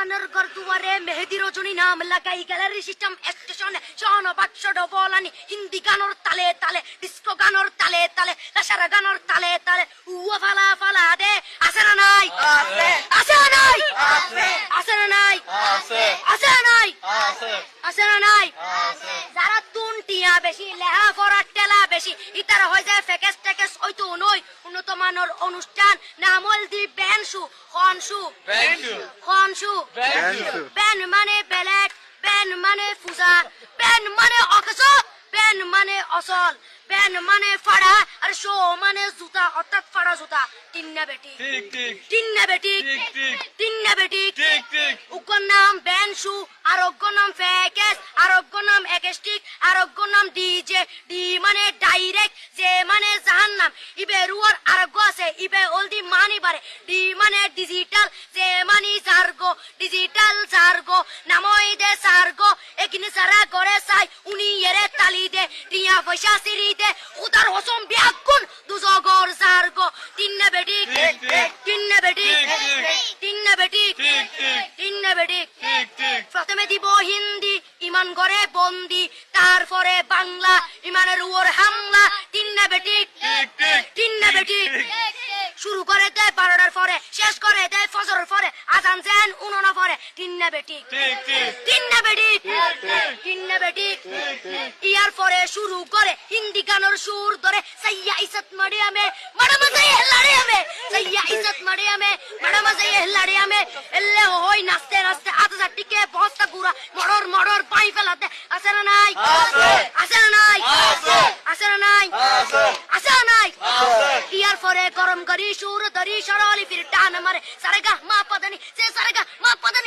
ঘর দুয়ারে মেহেদি রজনী নাম লাগাই গ্যালারি সিস্টেম স্টেশনে শোন বাক্স ডবলানি হিন্দি গানোর তালে তালে ডিস্কো গানোর তালে তালে লাসারা গানোর তালে তালে উয়া ফালা ফালা দে আছে না নাই আছে না নাই আছে না নাই আছে না নাই আছে না নাই যারা তুন টিয়া বেশি লেহা পড়ার টেলা বেশি ইতারা হয়ে যায় ফেকেস টেকেস ওই তো নই উন্নত মানের অনুষ্ঠান নাম হলদি ব্যানসু খনসু ব্যান মানে বেলেট ব্যান মানে ফুজা ব্যান মানে অকস ব্যান মানে অসল ব্যান মানে ফাড়া আর শো মানে জুতা অর্থাৎ ফাড়া জুতা তিন্না বেটি তিন্না বেটি তিন্না বেটি উগ্র নাম ব্যানসু আরোগ্য নাম ফেকেস আরোগ্য নাম একেস্টিক আরোগ্য নাম ডিজে ডি মানে ডাইরেক্ট যে মানে জাহান্নাম ইবে রুয়ার আরোগ্য আছে ইবে অলদি মানি বারে ডি মানে ডিজিটাল যে মানি জার্গো ডিজিটাল জার্গো নামই দে সার্গো একিনি সারা করে চাই উনি এরে তালি দে টিয়া পয়সা সিরি দে উদার হসম বিয়াকুন দুজগর জার্গো তিন্না বেটি তিন্না বেটি তিন্না বেটি তিন্না বেটি প্রথমে দিব হিন্দি ইমান করে বন্দি তারপরে বাংলা ইমানের উপর হামলা তিন্না বেটি তিন্না বেটি শুরু করে দেয় 12টার পরে শেষ করে দেয় ফজরের পরে আজান দেন উনানা পরে তিন্না বেটি তিন্না বেটি তিন্না বেটি ইয়ার পরে শুরু করে হিন্দি গানের সুর ধরে সাইয়া ইজ্জত মারিয়ামে বড় মজা লাড়িয়ামে সাইয়া ইজ্জত মারিয়ামে বড় মজা লাড়িয়ামে এলে হই নাচতে নাচতে আধা টিকে বস্তা গুড়া মড়র মড়র পাই ফেলাতে আছে না নাই আছে না নাই আছে না নাই আছে না নাই ইয়ার পরে গরম করি সুর ধরি সরলি ফির টান মারে সারেগা মা পদানি সে সারেগা মা পদানি